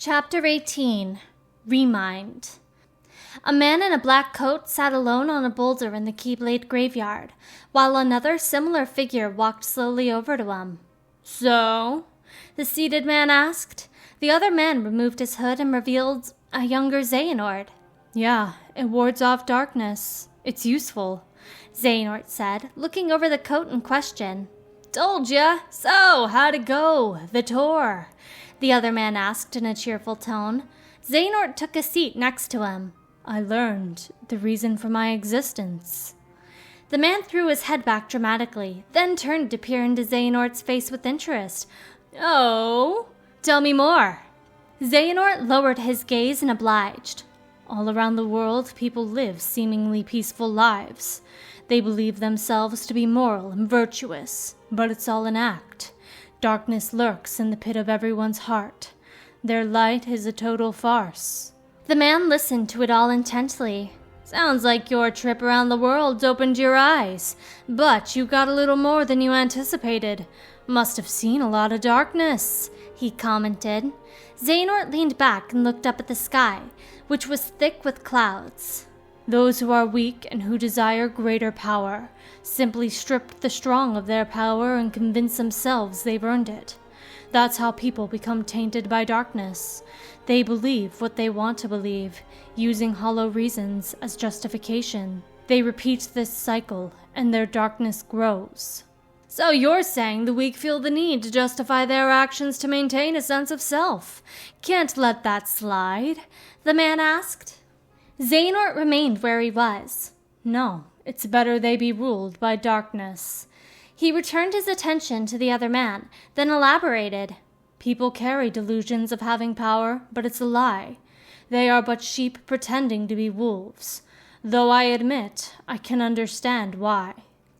Chapter 18. Remind. A man in a black coat sat alone on a boulder in the Keyblade graveyard, while another similar figure walked slowly over to him. "So?" the seated man asked. The other man removed his hood and revealed a younger Xehanort. "Yeah, it wards off darkness. It's useful," Xehanort said, looking over the coat in question. "Told ya! So, how'd it go? The tour?" the other man asked in a cheerful tone. Xehanort took a seat next to him. "I learned the reason for my existence." The man threw his head back dramatically, then turned to peer into Xehanort's face with interest. "Oh? Tell me more." Xehanort lowered his gaze and obliged. "All around the world, people live seemingly peaceful lives. They believe themselves to be moral and virtuous, but it's all an act. Darkness lurks in the pit of everyone's heart. Their light is a total farce." The man listened to it all intently. "Sounds like your trip around the world's opened your eyes, but you got a little more than you anticipated. Must have seen a lot of darkness," he commented. Xehanort leaned back and looked up at the sky, which was thick with clouds. "Those who are weak and who desire greater power simply strip the strong of their power and convince themselves they've earned it. That's how people become tainted by darkness. They believe what they want to believe, using hollow reasons as justification. They repeat this cycle, and their darkness grows." "So you're saying the weak feel the need to justify their actions to maintain a sense of self. Can't let that slide?" the man asked. Xehanort remained where he was. "No, it's better they be ruled by darkness." He returned his attention to the other man, then elaborated. "People carry delusions of having power, but it's a lie. They are but sheep pretending to be wolves. Though I admit, I can understand why."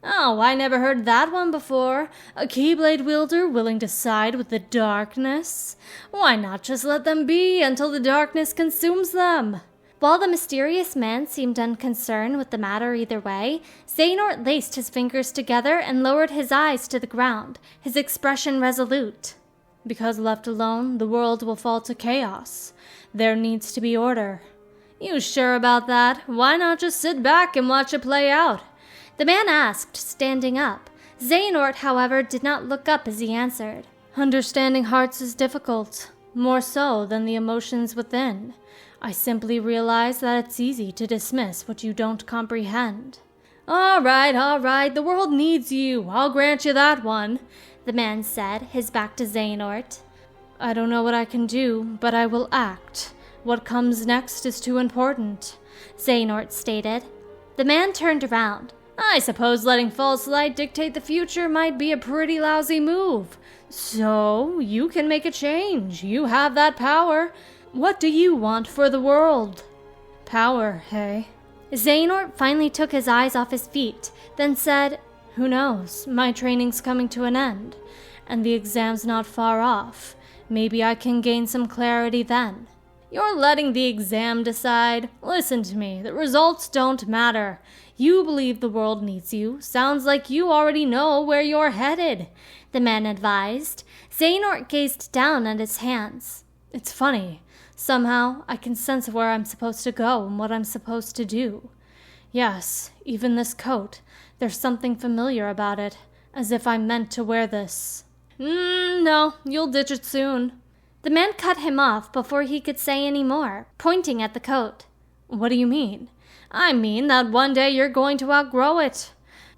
"Oh, I never heard that one before. A Keyblade wielder willing to side with the darkness? Why not just let them be until the darkness consumes them?" While the mysterious man seemed unconcerned with the matter either way, Xehanort laced his fingers together and lowered his eyes to the ground, his expression resolute. "Because left alone, the world will fall to chaos. There needs to be order." "You sure about that? Why not just sit back and watch it play out?" the man asked, standing up. Xehanort, however, did not look up as he answered. "Understanding hearts is difficult, more so than the emotions within. I simply realize that it's easy to dismiss what you don't comprehend." All right, the world needs you. I'll grant you that one," the man said, his back to Xehanort. "I don't know what I can do, but I will act. What comes next is too important," Xehanort stated. The man turned around. "I suppose letting false light dictate the future might be a pretty lousy move. So, you can make a change. You have that power. What do you want for the world?" "Power, hey?" Xehanort finally took his eyes off his feet, then said, "Who knows? My training's coming to an end, and the exam's not far off. Maybe I can gain some clarity then." "You're letting the exam decide? Listen to me, the results don't matter. You believe the world needs you. Sounds like you already know where you're headed," the man advised. Xehanort gazed down at his hands. "It's funny. Somehow, I can sense where I'm supposed to go and what I'm supposed to do. Yes, even this coat. There's something familiar about it, as if I'm meant to wear this." No, you'll ditch it soon." The man cut him off before he could say any more, pointing at the coat. "What do you mean?" "I mean that one day you're going to outgrow it."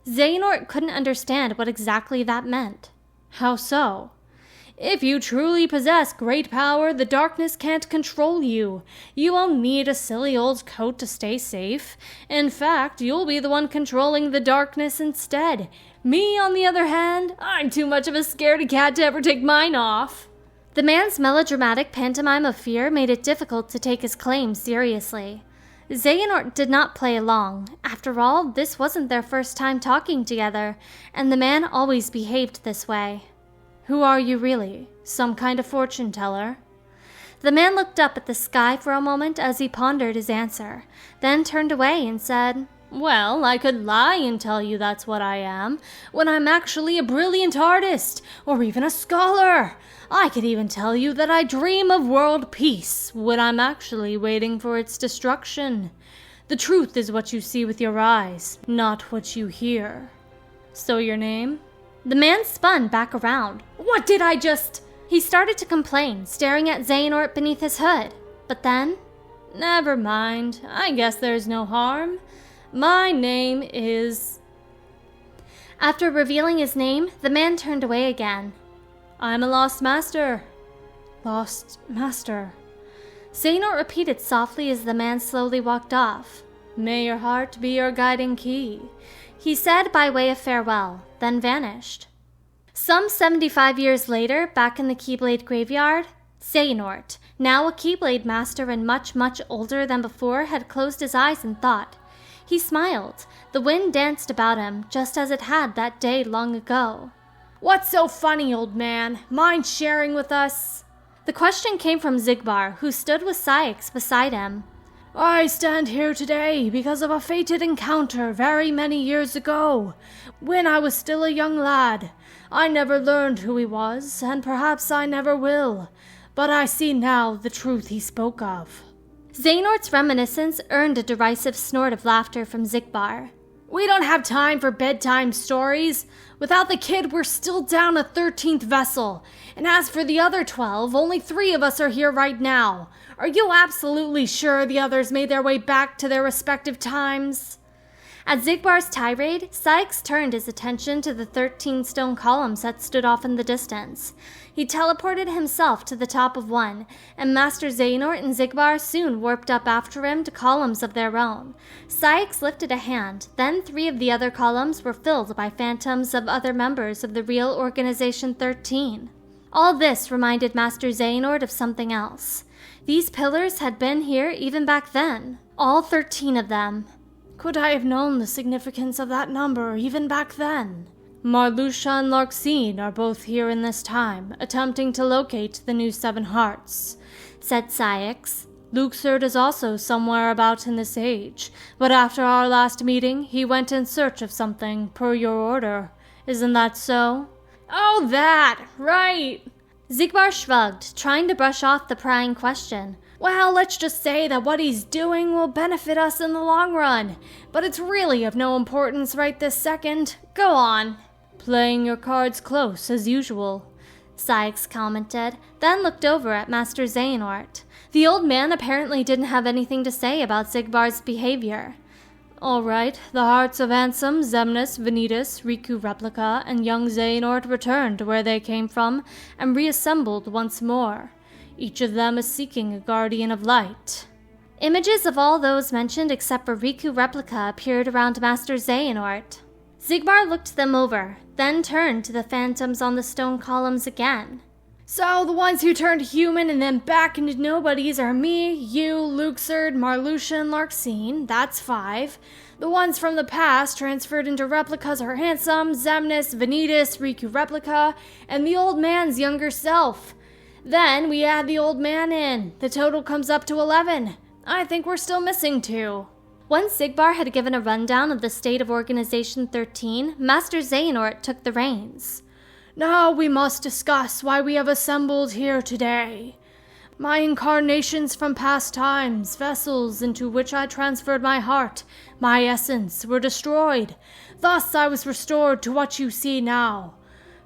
Xehanort couldn't understand what exactly that meant. "How so?" "If you truly possess great power, the darkness can't control you. You won't need a silly old coat to stay safe. In fact, you'll be the one controlling the darkness instead. Me, on the other hand, I'm too much of a scaredy cat to ever take mine off." The man's melodramatic pantomime of fear made it difficult to take his claim seriously. Xehanort did not play along. After all, this wasn't their first time talking together, and the man always behaved this way. "Who are you really? Some kind of fortune teller?" The man looked up at the sky for a moment as he pondered his answer, then turned away and said, Well, I could lie and tell you that's what I am, when I'm actually a brilliant artist, or even a scholar. I could even tell you that I dream of world peace, when I'm actually waiting for its destruction. The truth is what you see with your eyes, not what you hear. So your name? The man spun back around. What did I just... He started to complain, staring at Xehanort beneath his hood. But then... Never mind, I guess there's no harm. My name is... After revealing his name, the man turned away again. I'm a lost master. Lost master. Xehanort repeated softly as the man slowly walked off. May your heart be your guiding key, he said by way of farewell, then vanished. Some 75 years later, back in the Keyblade graveyard, Xehanort, now a Keyblade master and much, much older than before, had closed his eyes and thought. He smiled. The wind danced about him, just as it had that day long ago. What's so funny, old man? Mind sharing with us? The question came from Xigbar, who stood with XIII beside him. I stand here today because of a fated encounter very many years ago, when I was still a young lad. I never learned who he was, and perhaps I never will, but I see now the truth he spoke of. Xehanort's reminiscence earned a derisive snort of laughter from Xigbar. We don't have time for bedtime stories. Without the kid, we're still down a 13th vessel. And as for the other 12, only 3 of us are here right now. Are you absolutely sure the others made their way back to their respective times? At Xigbar's tirade, XIII turned his attention to the 13 stone columns that stood off in the distance. He teleported himself to the top of one, and Master Xehanort and Xigbar soon warped up after him to columns of their own. XIII lifted a hand, then 3 of the other columns were filled by phantoms of other members of the real Organization 13. All this reminded Master Xehanort of something else. These pillars had been here even back then, all 13 of them. Could I have known the significance of that number even back then? Marluxia and Larxene are both here in this time, attempting to locate the new 7 hearts, said XIII. Luxord is also somewhere about in this age, but after our last meeting, he went in search of something, per your order. Isn't that so? Oh, that! Right! Xigbar shrugged, trying to brush off the prying question. Well, let's just say that what he's doing will benefit us in the long run, but it's really of no importance right this second. Go on. Playing your cards close, as usual, XIII commented, then looked over at Master Xehanort. The old man apparently didn't have anything to say about Xigbar's behavior. All right, the hearts of Ansem, Xemnas, Vanitas, Riku Replica, and young Xehanort returned to where they came from and reassembled once more. Each of them is seeking a guardian of light. Images of all those mentioned except for Riku Replica appeared around Master Xehanort. Xigbar looked them over, then turned to the phantoms on the stone columns again. So the ones who turned human and then back into nobodies are me, you, Luxord, Marluxia, and Larxene. That's 5. The ones from the past transferred into replicas are Ansem, Xemnas, Vanitas, Riku Replica, and the old man's younger self. Then we add the old man in. The total comes up to 11. I think we're still missing 2. Once Xigbar had given a rundown of the state of Organization 13, Master Xehanort took the reins. Now we must discuss why we have assembled here today. My incarnations from past times, vessels into which I transferred my heart, my essence, were destroyed. Thus I was restored to what you see now.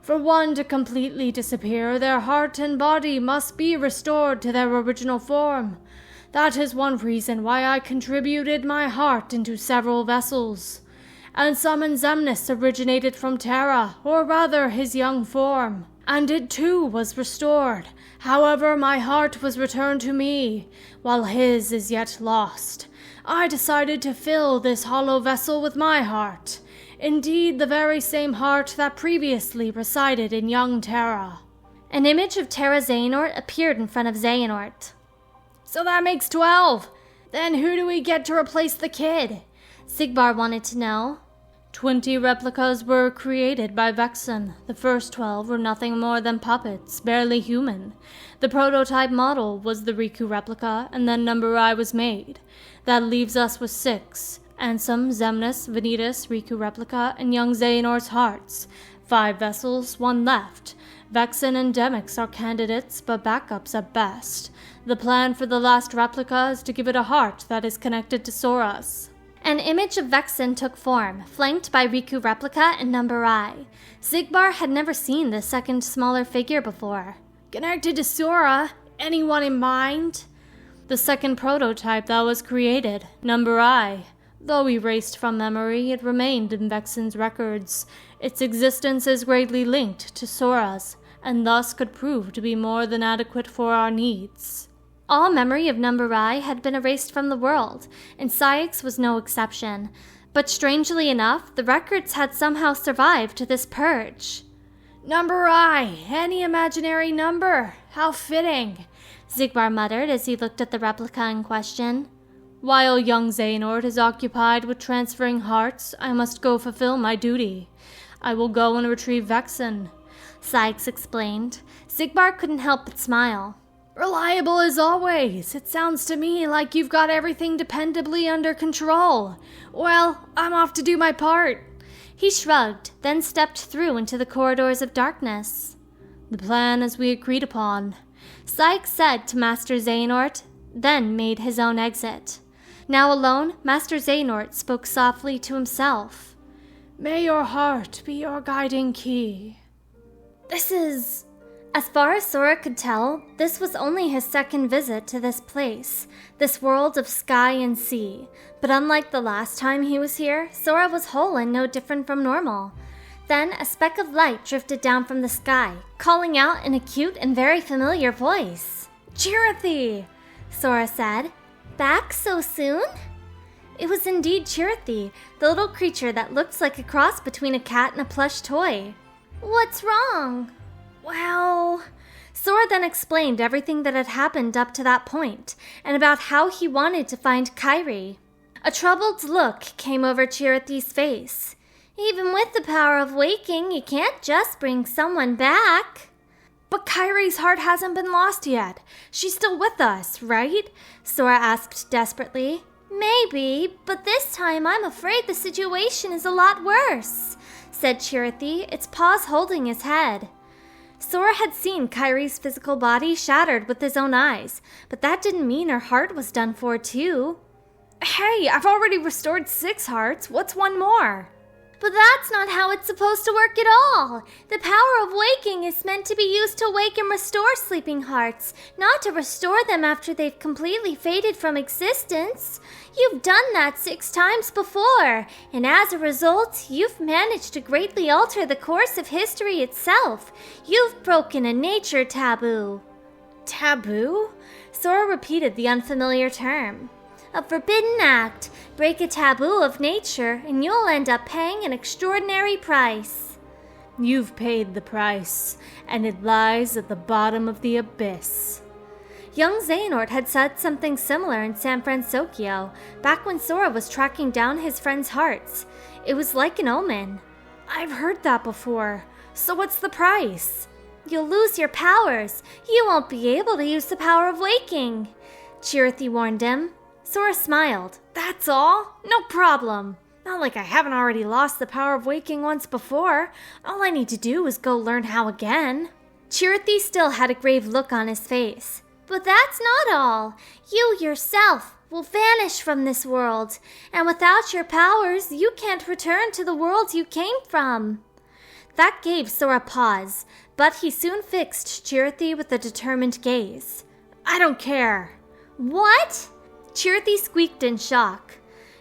For one to completely disappear, their heart and body must be restored to their original form. That is one reason why I contributed my heart into several vessels. And some in Xemnas originated from Terra, or rather his young form, and it too was restored. However, my heart was returned to me, while his is yet lost. I decided to fill this hollow vessel with my heart. Indeed, the very same heart that previously resided in young Terra. An image of Terra Xehanort appeared in front of Xehanort. So that makes 12. Then who do we get to replace the kid? Xigbar wanted to know. 20 replicas were created by Vexen. The first 12 were nothing more than puppets, barely human. The prototype model was the Riku replica, and then number I was made. That leaves us with 6. Ansem, Xemnas, Vanitas, Riku Replica, and young Xehanort's hearts. 5 vessels, 1 left. Vexen and Demix are candidates, but backups at best. The plan for the last replica is to give it a heart that is connected to Sora's. An image of Vexen took form, flanked by Riku Replica and Number I. Xigbar had never seen this second smaller figure before. Connected to Sora? Anyone in mind? The second prototype that was created, Number I. Though erased from memory, it remained in Vexen's records. Its existence is greatly linked to Sora's, and thus could prove to be more than adequate for our needs. All memory of Number I had been erased from the world, and Cyax was no exception. But strangely enough, the records had somehow survived this purge. Number I, any imaginary number. How fitting, Xigbar muttered as he looked at the replica in question. While young Xehanort is occupied with transferring hearts, I must go fulfill my duty. I will go and retrieve Vexen, Cyax explained. Xigbar couldn't help but smile. Reliable as always. It sounds to me like you've got everything dependably under control. Well, I'm off to do my part. He shrugged, then stepped through into the corridors of darkness. The plan as we agreed upon, Cyax said to Master Xehanort, then made his own exit. Now alone, Master Xehanort spoke softly to himself. May your heart be your guiding key. As far as Sora could tell, this was only his second visit to this place, this world of sky and sea. But unlike the last time he was here, Sora was whole and no different from normal. Then a speck of light drifted down from the sky, calling out in a cute and very familiar voice. Chirithy, Sora said. Back so soon? It was indeed Chirithy, the little creature that looked like a cross between a cat and a plush toy. What's wrong? Well, Sora then explained everything that had happened up to that point, and about how he wanted to find Kairi. A troubled look came over Chirithy's face. Even with the power of waking, you can't just bring someone back. But Kairi's heart hasn't been lost yet. She's still with us, right? Sora asked desperately. Maybe, but this time I'm afraid the situation is a lot worse, said Chirithy, its paws holding his head. Sora had seen Kairi's physical body shattered with his own eyes, but that didn't mean her heart was done for too. Hey, I've already restored 6 hearts. What's one more? But that's not how it's supposed to work at all. The power of waking is meant to be used to wake and restore sleeping hearts, not to restore them after they've completely faded from existence. You've done that 6 times before, and as a result, you've managed to greatly alter the course of history itself. You've broken a nature taboo. Taboo? Sora repeated the unfamiliar term. A forbidden act. Break a taboo of nature, and you'll end up paying an extraordinary price. You've paid the price, and it lies at the bottom of the abyss. Young Xehanort had said something similar in San Francisco, back when Sora was tracking down his friends' hearts. It was like an omen. I've heard that before. So what's the price? You'll lose your powers. You won't be able to use the power of waking, Chirithy warned him. Sora smiled. That's all? No problem. Not like I haven't already lost the power of waking once before. All I need to do is go learn how again. Chirithy still had a grave look on his face. But that's not all. You yourself will vanish from this world, and without your powers, you can't return to the world you came from. That gave Sora pause, but he soon fixed Chirithy with a determined gaze. I don't care. What? Chirithy squeaked in shock.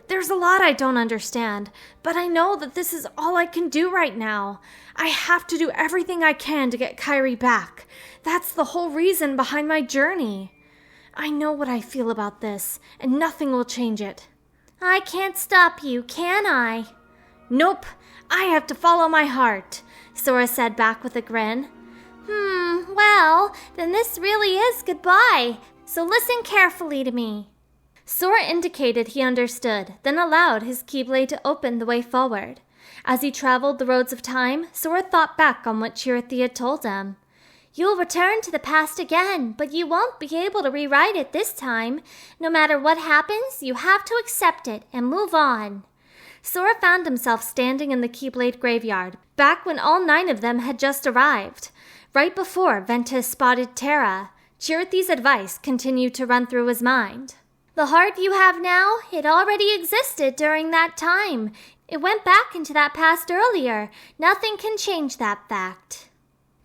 There's a lot I don't understand, but I know that this is all I can do right now. I have to do everything I can to get Kairi back. That's the whole reason behind my journey. I know what I feel about this, and nothing will change it. I can't stop you, can I? Nope, I have to follow my heart, Sora said back with a grin. Well, then this really is goodbye, so listen carefully to me. Sora indicated he understood, then allowed his Keyblade to open the way forward. As he traveled the roads of time, Sora thought back on what Chirithy had told him. You'll return to the past again, but you won't be able to rewrite it this time. No matter what happens, you have to accept it and move on. Sora found himself standing in the Keyblade graveyard, back when all 9 of them had just arrived. Right before Ventus spotted Terra, Chirithi's advice continued to run through his mind. The heart you have now, it already existed during that time. It went back into that past earlier. Nothing can change that fact.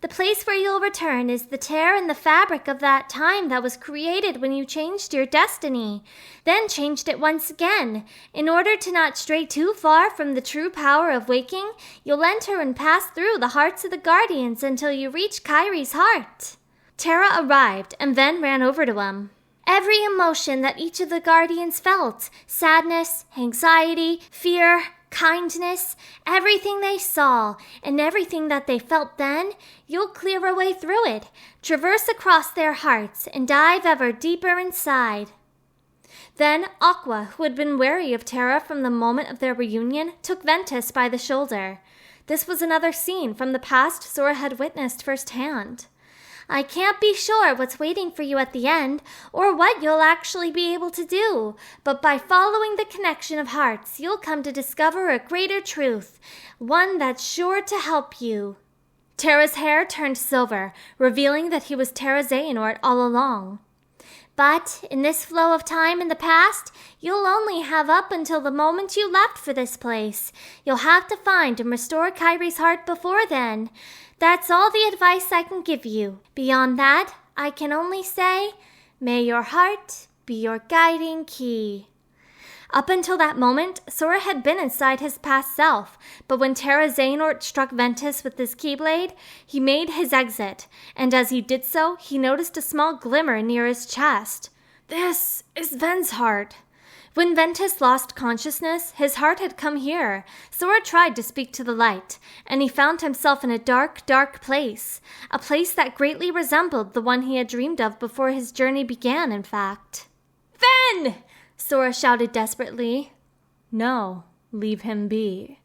The place where you'll return is the tear in the fabric of that time that was created when you changed your destiny, then changed it once again. In order to not stray too far from the true power of waking, you'll enter and pass through the hearts of the guardians until you reach Kairi's heart. Terra arrived and then ran over to him. Every emotion that each of the guardians felt, sadness, anxiety, fear, kindness, everything they saw, and everything that they felt then, you'll clear a way through it, traverse across their hearts, and dive ever deeper inside. Then Aqua, who had been wary of Terra from the moment of their reunion, took Ventus by the shoulder. This was another scene from the past Sora had witnessed firsthand. I can't be sure what's waiting for you at the end, or what you'll actually be able to do, but by following the connection of hearts, you'll come to discover a greater truth, one that's sure to help you. Terra's hair turned silver, revealing that he was Terra Xehanort all along. But in this flow of time in the past, you'll only have up until the moment you left for this place. You'll have to find and restore Kairi's heart before then. That's all the advice I can give you. Beyond that, I can only say, may your heart be your guiding key. Up until that moment, Sora had been inside his past self, but when Terra Xehanort struck Ventus with his Keyblade, he made his exit, and as he did so, he noticed a small glimmer near his chest. This is Ven's heart. When Ventus lost consciousness, his heart had come here. Sora tried to speak to the light, and he found himself in a dark, dark place. A place that greatly resembled the one he had dreamed of before his journey began, in fact. Ven! Sora shouted desperately. No, leave him be.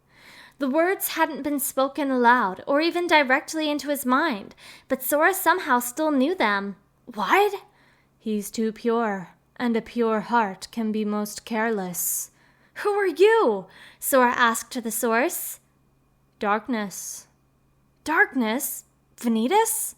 The words hadn't been spoken aloud, or even directly into his mind, but Sora somehow still knew them. What? He's too pure. And a pure heart can be most careless. Who are you? Sora asked the source. Darkness. Darkness? Vanitas?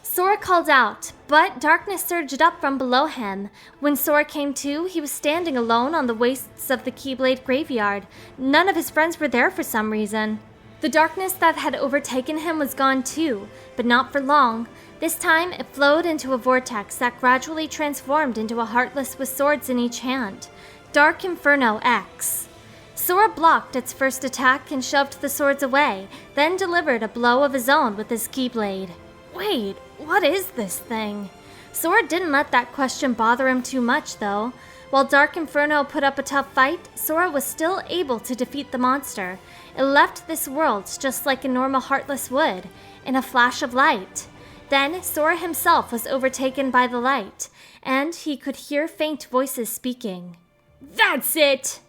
Sora called out, but darkness surged up from below him. When Sora came to, he was standing alone on the wastes of the Keyblade graveyard. None of his friends were there for some reason. The darkness that had overtaken him was gone too, but not for long. This time, it flowed into a vortex that gradually transformed into a Heartless with swords in each hand. Dark Inferno X. Sora blocked its first attack and shoved the swords away, then delivered a blow of his own with his Keyblade. Wait, what is this thing? Sora didn't let that question bother him too much, though. While Dark Inferno put up a tough fight, Sora was still able to defeat the monster. It left this world just like a normal Heartless would, in a flash of light. Then Sora himself was overtaken by the light, and he could hear faint voices speaking. That's it!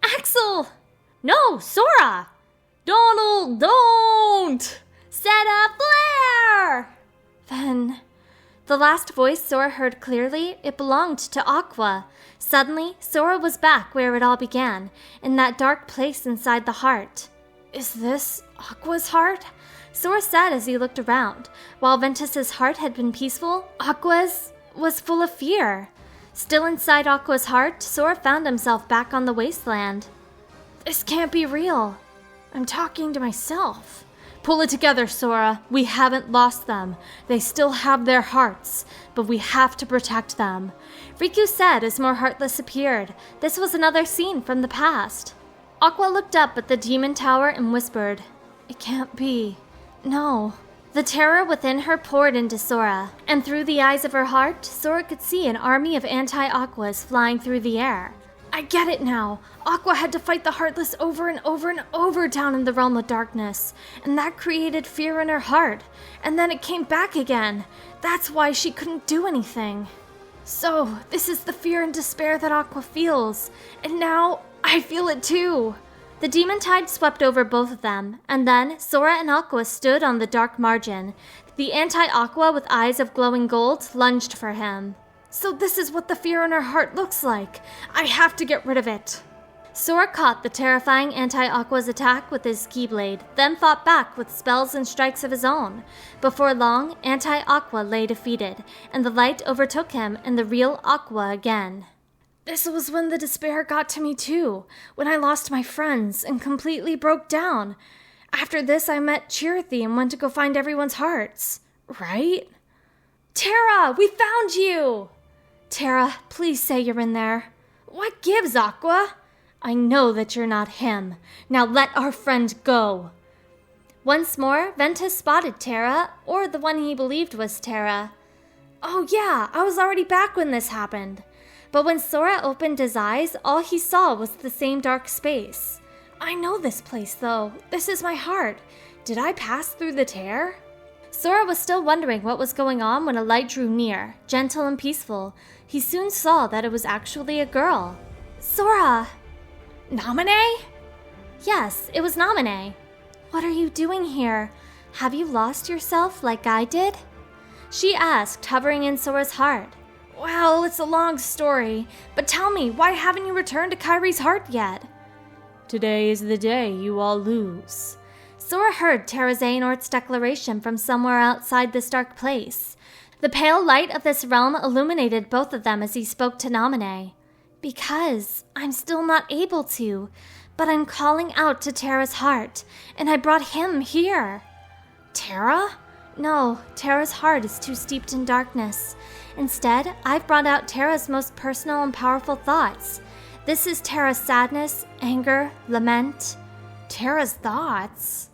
Axel! No, Sora! Donald, don't! Set a flare! Then, the last voice Sora heard clearly, it belonged to Aqua. Suddenly, Sora was back where it all began, in that dark place inside the heart. Is this Aqua's heart? Sora said as he looked around. While Ventus's heart had been peaceful, Aqua's was full of fear. Still inside Aqua's heart, Sora found himself back on the wasteland. This can't be real. I'm talking to myself. Pull it together, Sora. We haven't lost them. They still have their hearts, but we have to protect them. Riku said as more Heartless appeared. This was another scene from the past. Aqua looked up at the demon tower and whispered, It can't be. No. The terror within her poured into Sora, and through the eyes of her heart, Sora could see an army of anti-Aquas flying through the air. I get it now. Aqua had to fight the Heartless over and over and over down in the realm of darkness, and that created fear in her heart, and then it came back again. That's why she couldn't do anything. So, this is the fear and despair that Aqua feels, and now I feel it too. The demon tide swept over both of them, and then Sora and Aqua stood on the dark margin. The anti-Aqua with eyes of glowing gold lunged for him. So this is what the fear in her heart looks like. I have to get rid of it. Sora caught the terrifying anti-Aqua's attack with his Keyblade, then fought back with spells and strikes of his own. Before long, anti-Aqua lay defeated, and the light overtook him and the real Aqua again. This was when the despair got to me too, when I lost my friends and completely broke down. After this, I met Chirithy and went to go find everyone's hearts. Right? Terra, we found you! Terra, please say you're in there. What gives, Aqua? I know that you're not him. Now let our friend go. Once more, Ventus spotted Terra, or the one he believed was Terra. Oh yeah, I was already back when this happened. But when Sora opened his eyes, all he saw was the same dark space. I know this place, though. This is my heart. Did I pass through the tear? Sora was still wondering what was going on when a light drew near, gentle and peaceful. He soon saw that it was actually a girl. Sora! Naminé? Yes, it was Naminé. What are you doing here? Have you lost yourself like I did? She asked, hovering in Sora's heart. Well, it's a long story, but tell me, why haven't you returned to Kairi's heart yet? Today is the day you all lose. Sora heard Xehanort's declaration from somewhere outside this dark place. The pale light of this realm illuminated both of them as he spoke to Naminé. Because I'm still not able to, but I'm calling out to Terra's heart, and I brought him here. Terra? No, Terra's heart is too steeped in darkness. Instead, I've brought out Terra's most personal and powerful thoughts. This is Terra's sadness, anger, lament. Terra's thoughts?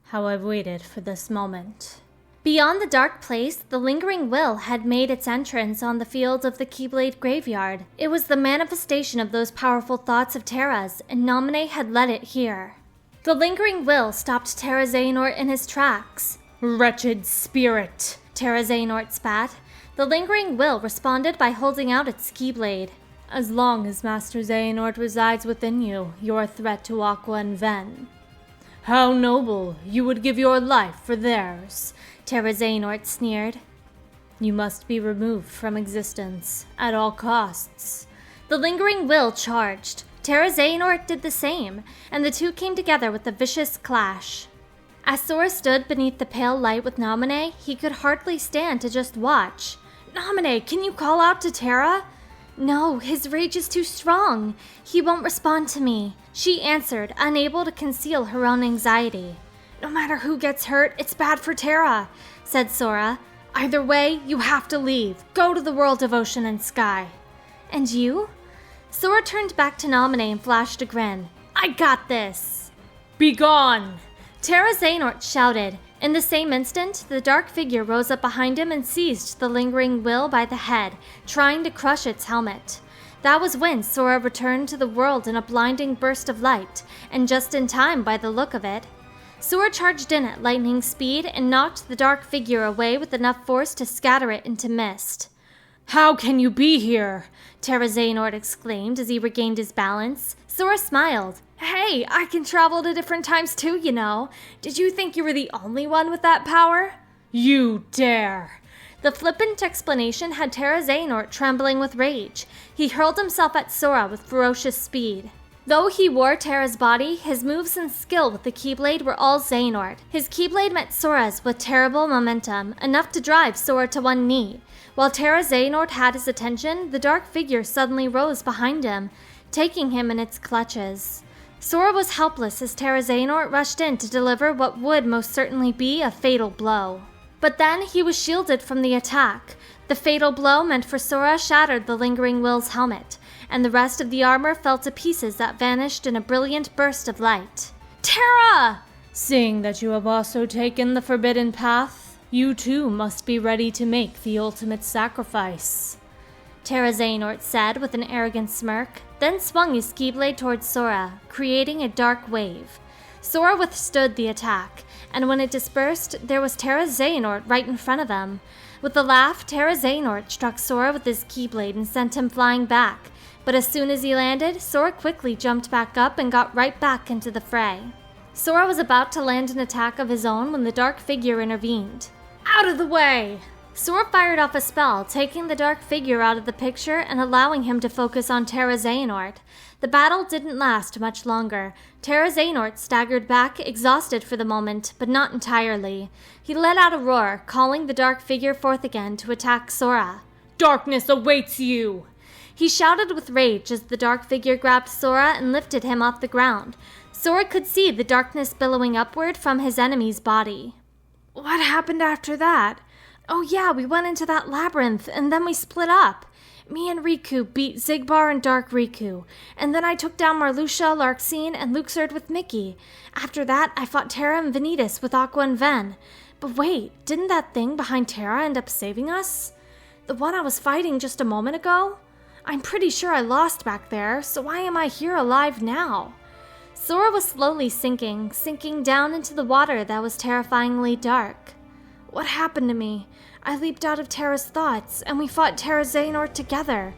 How I've waited for this moment. Beyond the dark place, the lingering will had made its entrance on the field of the Keyblade graveyard. It was the manifestation of those powerful thoughts of Terra's, and Naminé had led it here. The lingering will stopped Terra Xehanort in his tracks. Wretched spirit! Terra Xehanort spat. The lingering will responded by holding out its Keyblade. As long as Master Xehanort resides within you, you're a threat to Aqua and Ven. How noble! You would give your life for theirs. Terra Xehanort sneered. You must be removed from existence, at all costs. The lingering will charged. Terra Xehanort did the same, and the two came together with a vicious clash. As Sora stood beneath the pale light with Naminé, he could hardly stand to just watch. Naminé, can you call out to Terra? No, his rage is too strong. He won't respond to me, she answered, unable to conceal her own anxiety. No matter who gets hurt, it's bad for Terra, said Sora. Either way, you have to leave. Go to the world of ocean and sky. And you? Sora turned back to Naminé and flashed a grin. I got this. Be gone! Terra Xehanort shouted. In the same instant, the dark figure rose up behind him and seized the lingering will by the head, trying to crush its helmet. That was when Sora returned to the world in a blinding burst of light, and just in time by the look of it. Sora charged in at lightning speed and knocked the dark figure away with enough force to scatter it into mist. How can you be here? Terra Xehanort exclaimed as he regained his balance. Sora smiled. Hey, I can travel to different times too, you know. Did you think you were the only one with that power? You dare! The flippant explanation had Terra Xehanort trembling with rage. He hurled himself at Sora with ferocious speed. Though he wore Terra's body, his moves and skill with the Keyblade were all Xehanort. His Keyblade met Sora's with terrible momentum, enough to drive Sora to one knee. While Terra Xehanort had his attention, the dark figure suddenly rose behind him, taking him in its clutches. Sora was helpless as Terra Xehanort rushed in to deliver what would most certainly be a fatal blow. But then he was shielded from the attack. The fatal blow meant for Sora shattered the lingering will's helmet, and the rest of the armor fell to pieces that vanished in a brilliant burst of light. Terra! Seeing that you have also taken the forbidden path, you too must be ready to make the ultimate sacrifice. Terra Xehanort said with an arrogant smirk, then swung his Keyblade towards Sora, creating a dark wave. Sora withstood the attack, and when it dispersed, there was Terra Xehanort right in front of him. With a laugh, Terra Xehanort struck Sora with his Keyblade and sent him flying back. But as soon as he landed, Sora quickly jumped back up and got right back into the fray. Sora was about to land an attack of his own when the dark figure intervened. Out of the way! Sora fired off a spell, taking the dark figure out of the picture and allowing him to focus on Xehanort. The battle didn't last much longer. Xehanort staggered back, exhausted for the moment, but not entirely. He let out a roar, calling the dark figure forth again to attack Sora. Darkness awaits you! He shouted with rage as the dark figure grabbed Sora and lifted him off the ground. Sora could see the darkness billowing upward from his enemy's body. What happened after that? Oh yeah, we went into that labyrinth, and then we split up. Me and Riku beat Xigbar and Dark Riku, and then I took down Marluxia, Larxene, and Luxord with Mickey. After that, I fought Terra and Vanitas with Aqua and Ven. But wait, didn't that thing behind Terra end up saving us? The one I was fighting just a moment ago? I'm pretty sure I lost back there, so why am I here alive now? Sora was slowly sinking down into the water that was terrifyingly dark. What happened to me? I leaped out of Terra's thoughts, and we fought Terra Xehanort together.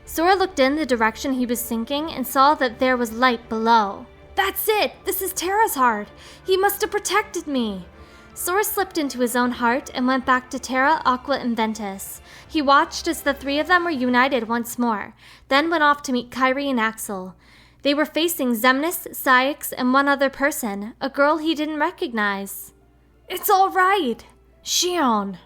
Sora looked in the direction he was sinking and saw that there was light below. That's it! This is Terra's heart! He must have protected me! Sora slipped into his own heart and went back to Terra, Aqua, and Ventus. He watched as the three of them were united once more, then went off to meet Kairi and Axel. They were facing Xemnas, Cyax, and one other person, a girl he didn't recognize. It's all right! Xion!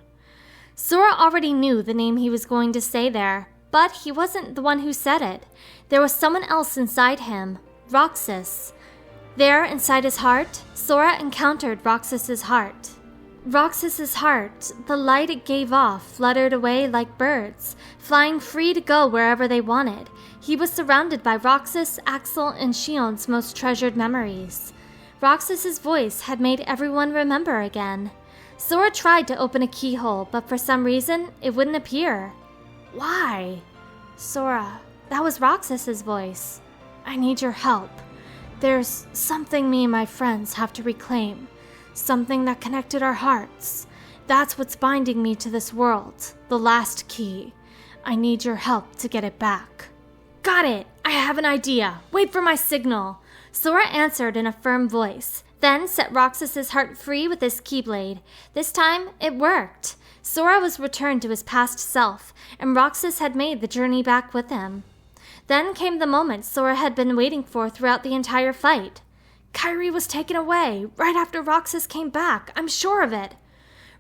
Sora already knew the name he was going to say there, but he wasn't the one who said it. There was someone else inside him, Roxas. There, inside his heart, Sora encountered Roxas's heart. Roxas's heart, the light it gave off, fluttered away like birds, flying free to go wherever they wanted. He was surrounded by Roxas, Axel, and Xion's most treasured memories. Roxas's voice had made everyone remember again. Sora tried to open a keyhole, but for some reason, it wouldn't appear. Why? Sora, that was Roxas's voice. I need your help. There's something me and my friends have to reclaim. Something that connected our hearts. That's what's binding me to this world. The last key. I need your help to get it back. Got it! I have an idea. Wait for my signal. Sora answered in a firm voice, then set Roxas's heart free with his keyblade. This time, it worked. Sora was returned to his past self, and Roxas had made the journey back with him. Then came the moment Sora had been waiting for throughout the entire fight. Kairi was taken away, right after Roxas came back, I'm sure of it.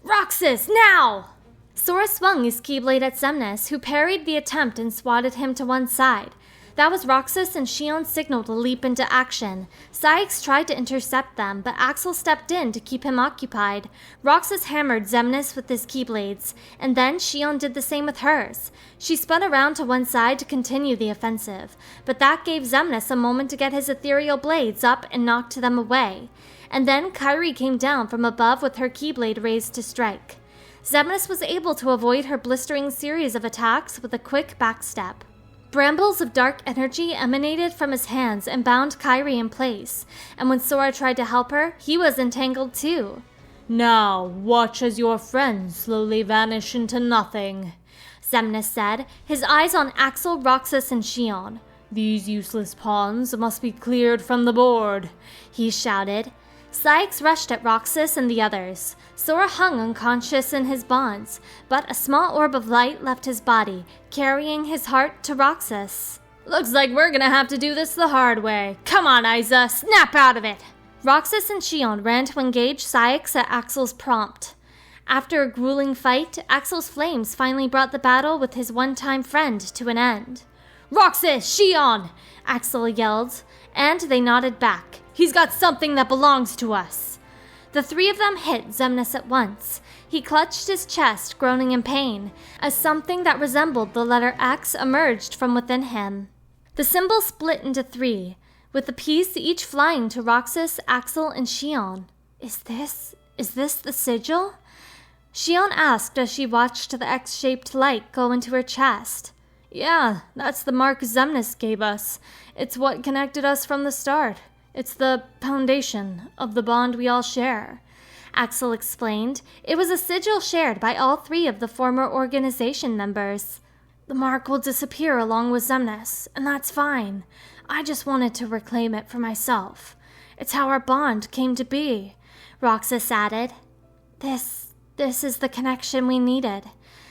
Roxas, now! Sora swung his keyblade at Xemnas, who parried the attempt and swatted him to one side. That was Roxas, and Xion signaled a leap into action. Cyax tried to intercept them, but Axel stepped in to keep him occupied. Roxas hammered Xemnas with his keyblades, and then Xion did the same with hers. She spun around to one side to continue the offensive, but that gave Xemnas a moment to get his ethereal blades up and knocked them away. And then Kairi came down from above with her keyblade raised to strike. Xemnas was able to avoid her blistering series of attacks with a quick backstep. Brambles of dark energy emanated from his hands and bound Kairi in place, and when Sora tried to help her, he was entangled too. Now, watch as your friends slowly vanish into nothing, Xemnas said, his eyes on Axel, Roxas, and Xion. These useless pawns must be cleared from the board, he shouted. Cyax rushed at Roxas and the others. Sora hung unconscious in his bonds, but a small orb of light left his body, carrying his heart to Roxas. Looks like we're gonna have to do this the hard way. Come on, Isa, snap out of it! Roxas and Xion ran to engage Cyax at Axel's prompt. After a grueling fight, Axel's flames finally brought the battle with his one-time friend to an end. Roxas, Xion! Axel yelled, and they nodded back. He's got something that belongs to us. The three of them hit Xemnas at once. He clutched his chest, groaning in pain, as something that resembled the letter X emerged from within him. The symbol split into three, with a piece each flying to Roxas, Axel, and Xion. Is this the sigil? Xion asked as she watched the X-shaped light go into her chest. Yeah, that's the mark Xemnas gave us. It's what connected us from the start. It's the foundation of the bond we all share. Axel explained. It was a sigil shared by all three of the former organization members. The mark will disappear along with Xemnas, and that's fine. I just wanted to reclaim it for myself. It's how our bond came to be," Roxas added. This is the connection we needed,"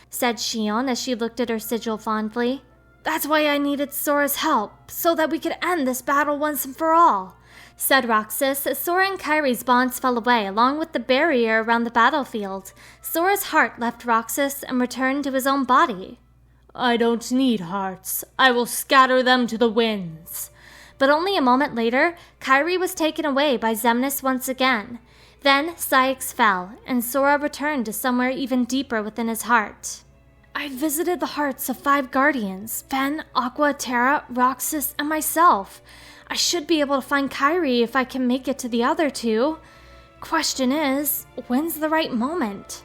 said Xion as she looked at her sigil fondly. "That's why I needed Sora's help, so that we could end this battle once and for all," said Roxas as Sora and Kairi's bonds fell away along with the barrier around the battlefield. Sora's heart left Roxas and returned to his own body. "I don't need hearts. I will scatter them to the winds." But only a moment later, Kairi was taken away by Xemnas once again. Then Ceyx fell, and Sora returned to somewhere even deeper within his heart. "I visited the hearts of 5 guardians, Fen, Aqua, Terra, Roxas, and myself. I should be able to find Kairi if I can make it to the other 2. Question is, when's the right moment?"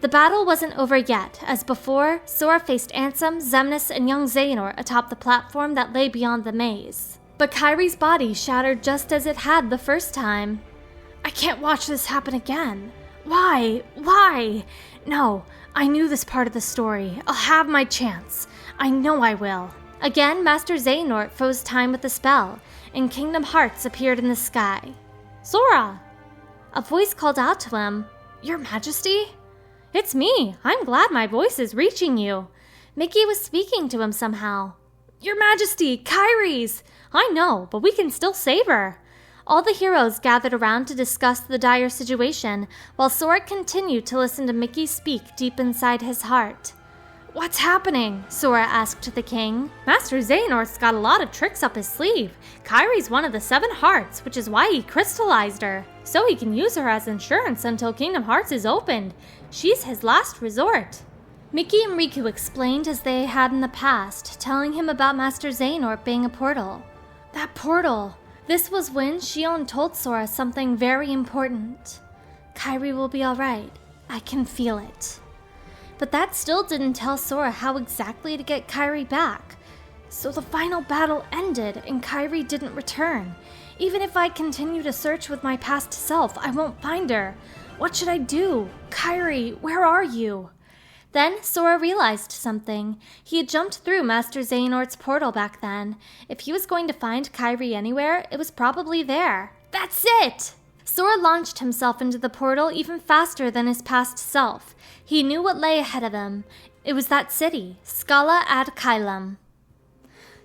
The battle wasn't over yet, as before, Sora faced Ansem, Xemnas, and young Xehanort atop the platform that lay beyond the maze. But Kairi's body shattered just as it had the first time. "I can't watch this happen again. Why? Why? No, I knew this part of the story. I'll have my chance. I know I will." Again, Master Xehanort froze time with a spell, and Kingdom Hearts appeared in the sky. "Sora!" A voice called out to him. "Your Majesty?" "It's me. I'm glad my voice is reaching you." Mickey was speaking to him somehow. "Your Majesty, Kairi's!" "I know, but we can still save her." All the heroes gathered around to discuss the dire situation, while Sora continued to listen to Mickey speak deep inside his heart. "What's happening?" Sora asked the king. "Master Xehanort's got a lot of tricks up his sleeve. Kairi's one of the 7 hearts, which is why he crystallized her, so he can use her as insurance until Kingdom Hearts is opened. She's his last resort." Mickey and Riku explained as they had in the past, telling him about Master Xehanort being a portal. That portal! This was when Xion told Sora something very important. "Kairi will be alright. I can feel it." But that still didn't tell Sora how exactly to get Kairi back. So the final battle ended and Kairi didn't return. Even if I continue to search with my past self, I won't find her. What should I do? Kairi, where are you? Then Sora realized something. He had jumped through Master Xehanort's portal back then. If he was going to find Kairi anywhere, it was probably there. That's it! Sora launched himself into the portal even faster than his past self. He knew what lay ahead of him. It was that city, Scala ad Caelum.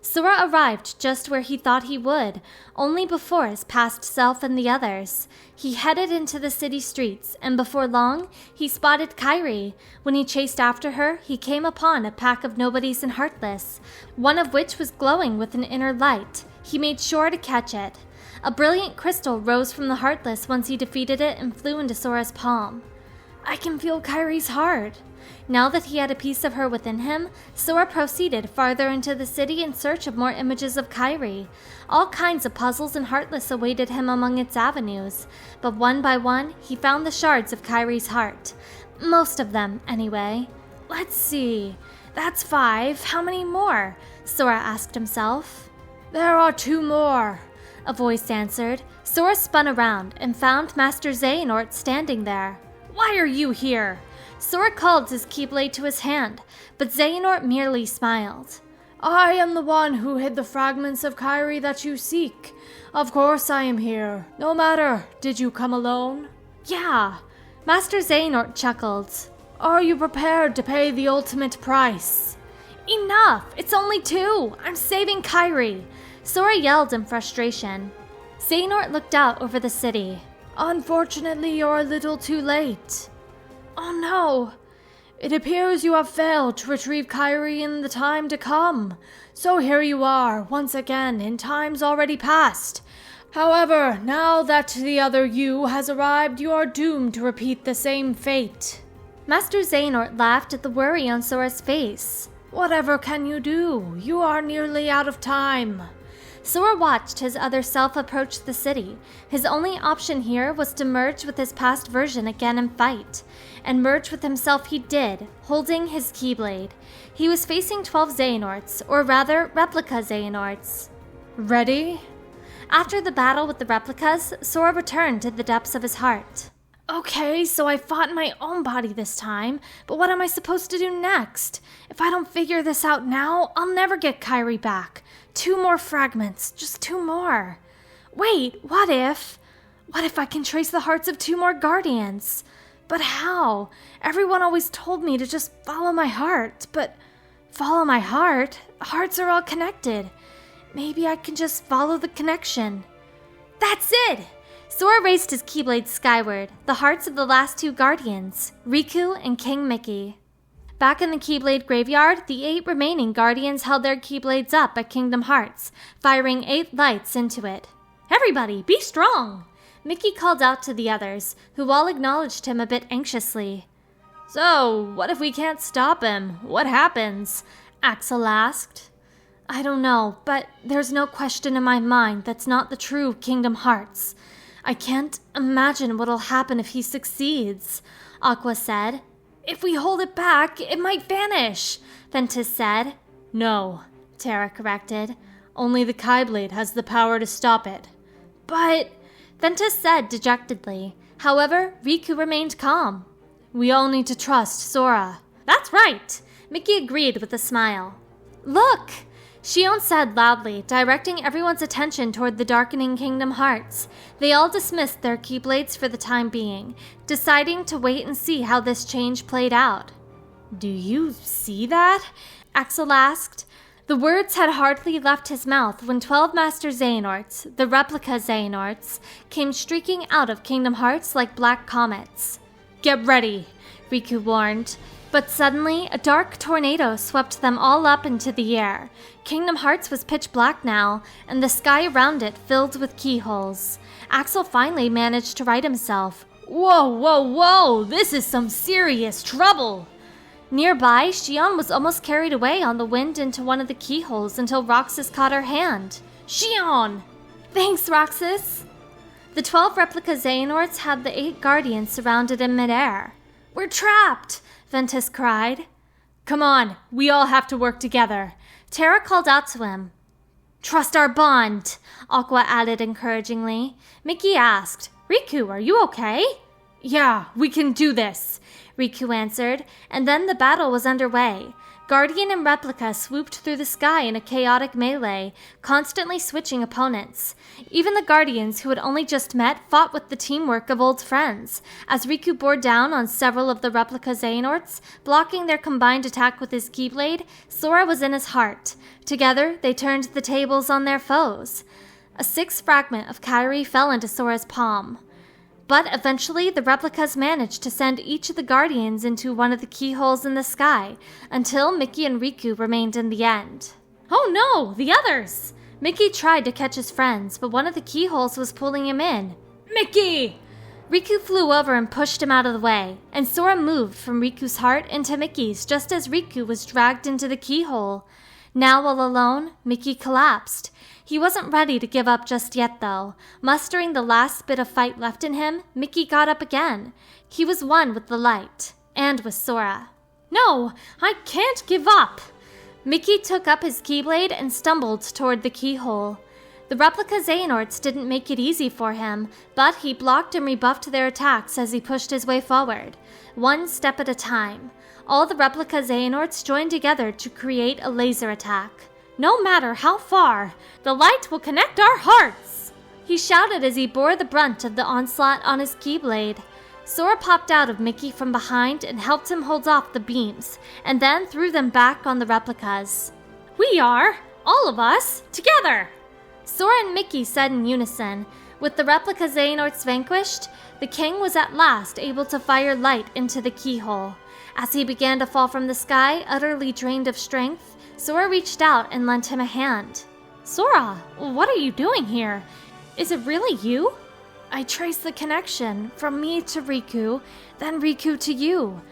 Sora arrived just where he thought he would, only before his past self and the others. He headed into the city streets, and before long, he spotted Kairi. When he chased after her, he came upon a pack of nobodies and heartless, one of which was glowing with an inner light. He made sure to catch it. A brilliant crystal rose from the heartless once he defeated it and flew into Sora's palm. I can feel Kairi's heart. Now that he had a piece of her within him, Sora proceeded farther into the city in search of more images of Kairi. All kinds of puzzles and heartless awaited him among its avenues, but one by one, he found the shards of Kairi's heart. Most of them, anyway. Let's see. That's 5. How many more? Sora asked himself. There are 2 more, a voice answered. Sora spun around and found Master Xehanort standing there. Why are you here? Sora called his Keyblade to his hand, but Xehanort merely smiled. I am the one who hid the fragments of Kairi that you seek. Of course I am here. No matter, did you come alone? Yeah. Master Xehanort chuckled. Are you prepared to pay the ultimate price? Enough! It's only 2! I'm saving Kairi! Sora yelled in frustration. Xehanort looked out over the city. Unfortunately, you're a little too late. Oh no! It appears you have failed to retrieve Kairi in the time to come. So here you are, once again, in times already past. However, now that the other you has arrived, you are doomed to repeat the same fate. Master Xehanort laughed at the worry on Sora's face. Whatever can you do? You are nearly out of time. Sora watched his other self approach the city. His only option here was to merge with his past version again and fight. And merge with himself he did, holding his Keyblade. He was facing 12 Xehanorts, or rather, replica Xehanorts. Ready? After the battle with the replicas, Sora returned to the depths of his heart. Okay, so I fought in my own body this time, but what am I supposed to do next? If I don't figure this out now, I'll never get Kairi back. 2 more fragments, just 2 more. Wait, what if I can trace the hearts of 2 more guardians? But how? Everyone always told me to just follow my heart, but follow my heart? Hearts are all connected. Maybe I can just follow the connection. That's it! Sora raised his Keyblade skyward, the hearts of the last 2 guardians, Riku and King Mickey. Back in the Keyblade graveyard, the 8 remaining guardians held their Keyblades up at Kingdom Hearts, firing 8 lights into it. Everybody, be strong! Mickey called out to the others, who all acknowledged him a bit anxiously. So, what if we can't stop him? What happens? Axel asked. I don't know, but there's no question in my mind that's not the true Kingdom Hearts. I can't imagine what'll happen if he succeeds, Aqua said. If we hold it back, it might vanish, Ventus said. No, Terra corrected. Only the Keyblade has the power to stop it. But, Ventus said dejectedly. However, Riku remained calm. We all need to trust Sora. That's right, Mickey agreed with a smile. Look! Xion said loudly, directing everyone's attention toward the darkening Kingdom Hearts. They all dismissed their Keyblades for the time being, deciding to wait and see how this change played out. Do you see that? Axel asked. The words had hardly left his mouth when 12 Master Xehanorts, the replica Xehanorts, came streaking out of Kingdom Hearts like black comets. Get ready, Riku warned. But suddenly, a dark tornado swept them all up into the air. Kingdom Hearts was pitch black now, and the sky around it filled with keyholes. Axel finally managed to right himself. Whoa, whoa, whoa! This is some serious trouble! Nearby, Xion was almost carried away on the wind into one of the keyholes until Roxas caught her hand. Xion! Thanks, Roxas! The 12 replica Xehanorts had the 8 guardians surrounded in midair. We're trapped! Ventus cried. Come on, we all have to work together. Terra called out to him. Trust our bond, Aqua added encouragingly. Mickey asked, Riku, are you okay? Yeah, we can do this, Riku answered, and then the battle was underway. Guardian and Replica swooped through the sky in a chaotic melee, constantly switching opponents. Even the Guardians, who had only just met, fought with the teamwork of old friends. As Riku bore down on several of the Replica Xehanorts, blocking their combined attack with his Keyblade, Sora was in his heart. Together, they turned the tables on their foes. A 6th fragment of Kairi fell into Sora's palm. But eventually, the replicas managed to send each of the Guardians into one of the keyholes in the sky, until Mickey and Riku remained in the end. Oh no, the others! Mickey tried to catch his friends, but one of the keyholes was pulling him in. Mickey! Riku flew over and pushed him out of the way, and Sora moved from Riku's heart into Mickey's just as Riku was dragged into the keyhole. Now all alone, Mickey collapsed. He wasn't ready to give up just yet, though. Mustering the last bit of fight left in him, Mickey got up again. He was one with the light, and with Sora. No, I can't give up! Mickey took up his Keyblade and stumbled toward the keyhole. The replica Xehanorts didn't make it easy for him, but he blocked and rebuffed their attacks as he pushed his way forward, one step at a time. All the replica Xehanorts joined together to create a laser attack. No matter how far, the light will connect our hearts! He shouted as he bore the brunt of the onslaught on his Keyblade. Sora popped out of Mickey from behind and helped him hold off the beams, and then threw them back on the replicas. We are, all of us, together! Sora and Mickey said in unison. With the replica Xehanorts vanquished, the king was at last able to fire light into the keyhole. As he began to fall from the sky, utterly drained of strength, Sora reached out and lent him a hand. Sora, what are you doing here? Is it really you? I traced the connection from me to Riku, then Riku to you.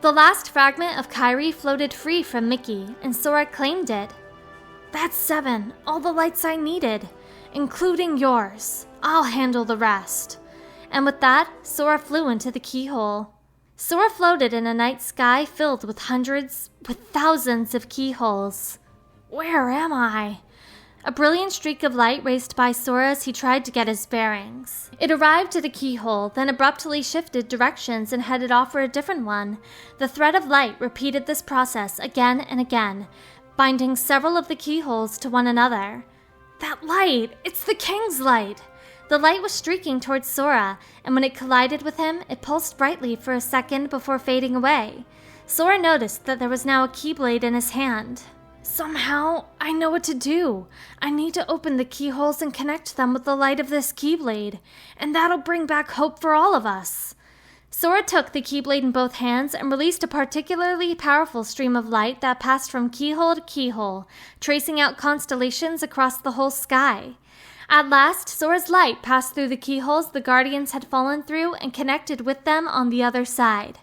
The last fragment of Kairi floated free from Mickey, and Sora claimed it. That's 7, all the lights I needed, including yours. I'll handle the rest. And with that, Sora flew into the keyhole. Sora floated in a night sky filled with thousands of keyholes. Where am I? A brilliant streak of light raced by Sora as he tried to get his bearings. It arrived at a keyhole, then abruptly shifted directions and headed off for a different one. The thread of light repeated this process again and again, binding several of the keyholes to one another. That light! It's the king's light! The light was streaking towards Sora, and when it collided with him, it pulsed brightly for a second before fading away. Sora noticed that there was now a keyblade in his hand. Somehow, I know what to do. I need to open the keyholes and connect them with the light of this keyblade, and that'll bring back hope for all of us. Sora took the keyblade in both hands and released a particularly powerful stream of light that passed from keyhole to keyhole, tracing out constellations across the whole sky. At last, Sora's light passed through the keyholes the Guardians had fallen through and connected with them on the other side.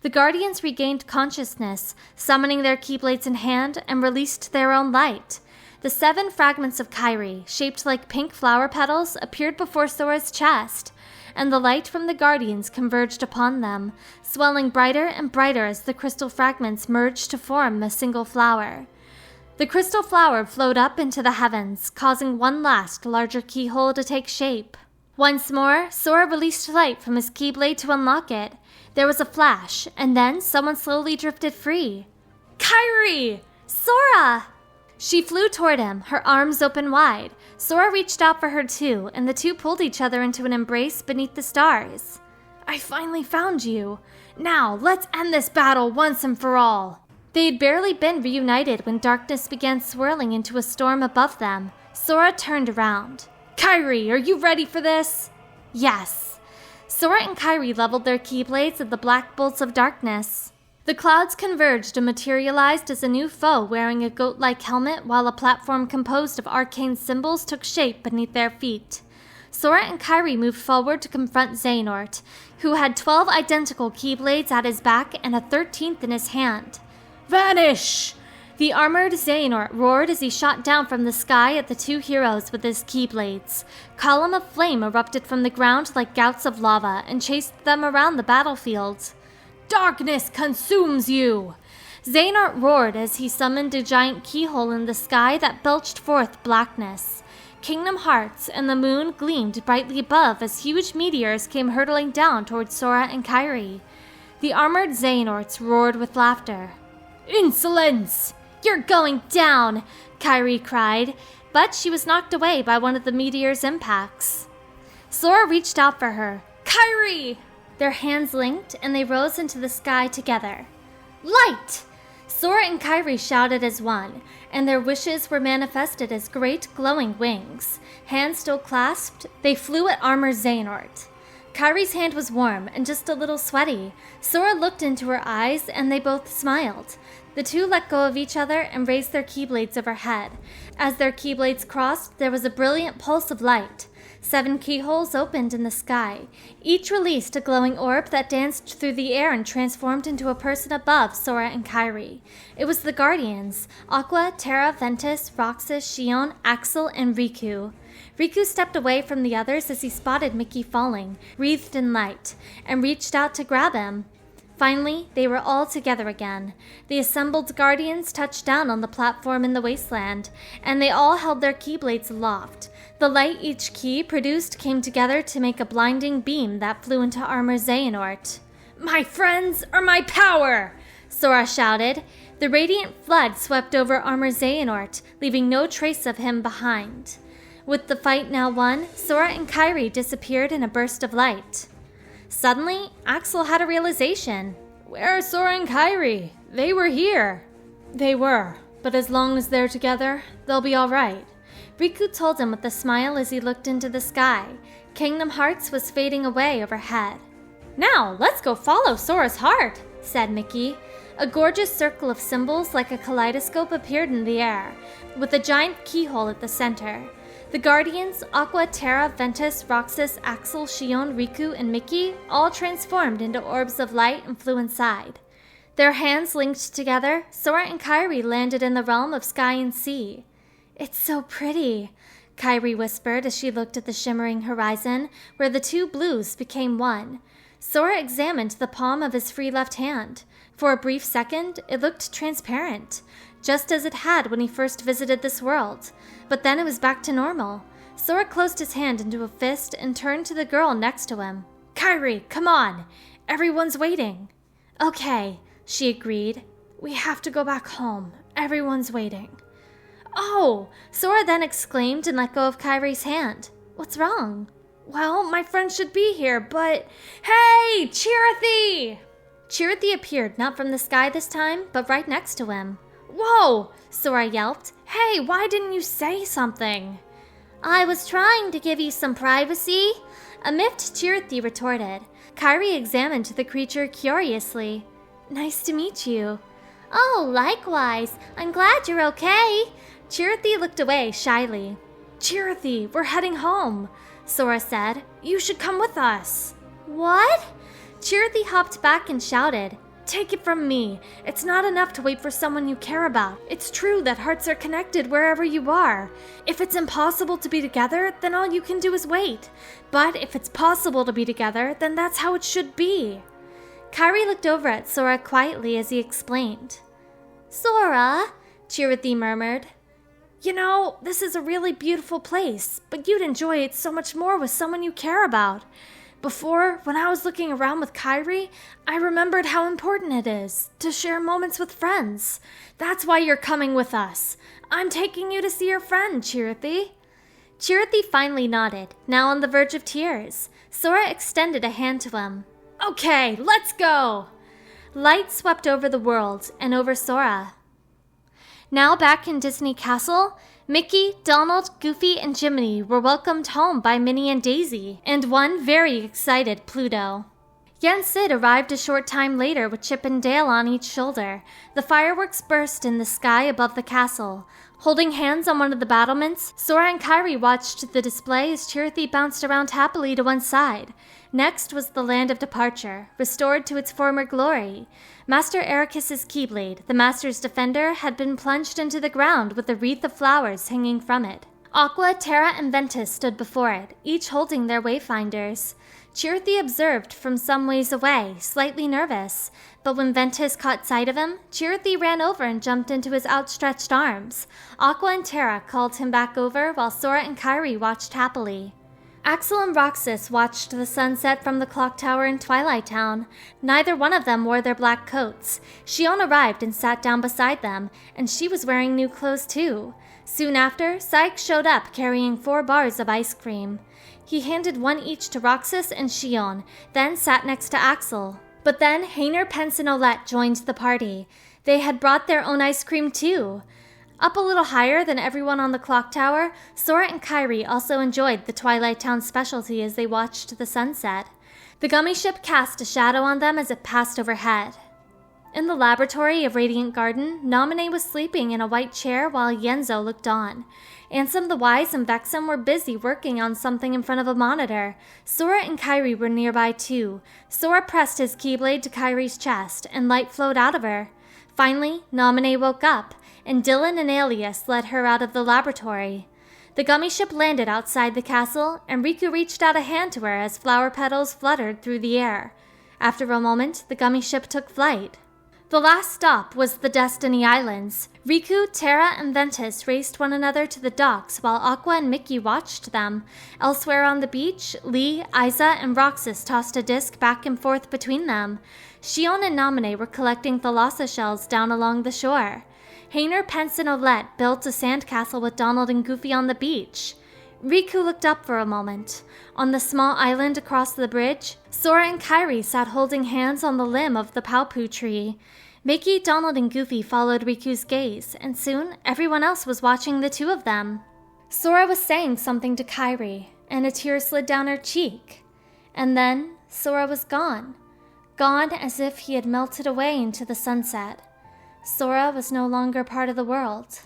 The Guardians regained consciousness, summoning their keyblades in hand, and released their own light. The 7 fragments of Kairi, shaped like pink flower petals, appeared before Sora's chest, and the light from the Guardians converged upon them, swelling brighter and brighter as the crystal fragments merged to form a single flower. The crystal flower flowed up into the heavens, causing one last, larger keyhole to take shape. Once more, Sora released light from his keyblade to unlock it. There was a flash, and then someone slowly drifted free. Kairi! Sora! She flew toward him, her arms open wide. Sora reached out for her too, and the two pulled each other into an embrace beneath the stars. I finally found you. Now, let's end this battle once and for all. They had barely been reunited when darkness began swirling into a storm above them. Sora turned around. Kairi, are you ready for this? Yes. Sora and Kairi leveled their keyblades at the black bolts of darkness. The clouds converged and materialized as a new foe wearing a goat-like helmet, while a platform composed of arcane symbols took shape beneath their feet. Sora and Kairi moved forward to confront Xehanort, who had 12 identical keyblades at his back and a 13th in his hand. Vanish! The armored Xehanort roared as he shot down from the sky at the two heroes with his keyblades. Column of flame erupted from the ground like gouts of lava and chased them around the battlefield. Darkness consumes you! Xehanort roared as he summoned a giant keyhole in the sky that belched forth blackness. Kingdom Hearts and the moon gleamed brightly above as huge meteors came hurtling down towards Sora and Kairi. The armored Xehanorts roared with laughter. Insolence! You're going down! Kairi cried, but she was knocked away by one of the meteor's impacts. Sora reached out for her. Kairi! Their hands linked, and they rose into the sky together. Light! Sora and Kairi shouted as one, and their wishes were manifested as great glowing wings. Hands still clasped, they flew at armor Xehanort. Kairi's hand was warm and just a little sweaty. Sora looked into her eyes, and they both smiled. The two let go of each other and raised their keyblades overhead. As their keyblades crossed, there was a brilliant pulse of light. 7 keyholes opened in the sky. Each released a glowing orb that danced through the air and transformed into a person above Sora and Kairi. It was the Guardians, Aqua, Terra, Ventus, Roxas, Xion, Axel, and Riku. Riku stepped away from the others as he spotted Mickey falling, wreathed in light, and reached out to grab him. Finally, they were all together again. The assembled Guardians touched down on the platform in the wasteland, and they all held their keyblades aloft. The light each key produced came together to make a blinding beam that flew into armor Xehanort. My friends are my power! Sora shouted. The radiant flood swept over armor Xehanort, leaving no trace of him behind. With the fight now won, Sora and Kairi disappeared in a burst of light. Suddenly, Axel had a realization. Where are Sora and Kairi? They were here. They were, but as long as they're together, they'll be all right. Riku told him with a smile as he looked into the sky. Kingdom Hearts was fading away overhead. Now, let's go follow Sora's heart, said Mickey. A gorgeous circle of symbols like a kaleidoscope appeared in the air, with a giant keyhole at the center. The Guardians, Aqua, Terra, Ventus, Roxas, Axel, Xion, Riku, and Mickey all transformed into orbs of light and flew inside. Their hands linked together, Sora and Kairi landed in the realm of sky and sea. It's so pretty, Kairi whispered as she looked at the shimmering horizon, where the two blues became one. Sora examined the palm of his free left hand. For a brief second, it looked transparent. just as it had when he first visited this world. But then it was back to normal. Sora closed his hand into a fist and turned to the girl next to him. "Kairi, come on! Everyone's waiting." "Okay," she agreed. "We have to go back home. Everyone's waiting." "Oh!" Sora then exclaimed and let go of Kairi's hand. "What's wrong?" "Well, my friend should be here, but... Hey! Chirithy!" Chirithy appeared not from the sky this time, but right next to him. "Whoa!" Sora yelped. "Hey, why didn't you say something?" "I was trying to give you some privacy," a miffed Chirithy retorted. Kairi examined the creature curiously. "Nice to meet you." "Oh, likewise. I'm glad you're okay." Chirithy looked away shyly. "Chirithy, we're heading home," Sora said. "You should come with us." "What?" Chirithy hopped back and shouted. "Take it from me. It's not enough to wait for someone you care about. It's true that hearts are connected wherever you are. If it's impossible to be together, then all you can do is wait. But if it's possible to be together, then that's how it should be." Kairi looked over at Sora quietly as he explained. "Sora," Chirithy murmured. "You know, this is a really beautiful place, but you'd enjoy it so much more with someone you care about. Before, when I was looking around with Kairi, I remembered how important it is to share moments with friends. That's why you're coming with us. I'm taking you to see your friend, Chirithy." Chirithy finally nodded, now on the verge of tears. Sora extended a hand to him. "Okay, let's go!" Light swept over the world and over Sora. Now back in Disney Castle, Mickey, Donald, Goofy, and Jiminy were welcomed home by Minnie and Daisy, and one very excited Pluto. Yen Sid arrived a short time later with Chip and Dale on each shoulder. The fireworks burst in the sky above the castle. Holding hands on one of the battlements, Sora and Kairi watched the display as Chirithy bounced around happily to one side. Next was the Land of Departure, restored to its former glory. Master Ericus's Keyblade, the Master's Defender, had been plunged into the ground with a wreath of flowers hanging from it. Aqua, Terra, and Ventus stood before it, each holding their wayfinders. Chirithy observed from some ways away, slightly nervous, but when Ventus caught sight of him, Chirithy ran over and jumped into his outstretched arms. Aqua and Terra called him back over while Sora and Kairi watched happily. Axel and Roxas watched the sunset from the clock tower in Twilight Town. Neither one of them wore their black coats. Xion arrived and sat down beside them, and she was wearing new clothes too. Soon after, Sykes showed up carrying 4 bars of ice cream. He handed one each to Roxas and Xion, then sat next to Axel. But then Xehanort, Pence, and Olette joined the party. They had brought their own ice cream too. Up a little higher than everyone on the clock tower, Sora and Kairi also enjoyed the Twilight Town specialty as they watched the sunset. The gummy ship cast a shadow on them as it passed overhead. In the laboratory of Radiant Garden, Naminé was sleeping in a white chair while Yenzo looked on. Ansem the Wise and Vexen were busy working on something in front of a monitor. Sora and Kairi were nearby too. Sora pressed his Keyblade to Kairi's chest, and light flowed out of her. Finally, Naminé woke up, and Dylan and Alias led her out of the laboratory. The gummy ship landed outside the castle, and Riku reached out a hand to her as flower petals fluttered through the air. After a moment, the gummy ship took flight. The last stop was the Destiny Islands. Riku, Terra, and Ventus raced one another to the docks while Aqua and Mickey watched them. Elsewhere on the beach, Lee, Aiza, and Roxas tossed a disc back and forth between them. Xion and Naminé were collecting thalassa shells down along the shore. Xehanort, Pence, and Olette built a sandcastle with Donald and Goofy on the beach. Riku looked up for a moment. On the small island across the bridge, Sora and Kairi sat holding hands on the limb of the paopu tree. Mickey, Donald, and Goofy followed Riku's gaze, and soon everyone else was watching the two of them. Sora was saying something to Kairi, and a tear slid down her cheek. And then Sora was gone. Gone as if he had melted away into the sunset. Sora was no longer part of the world.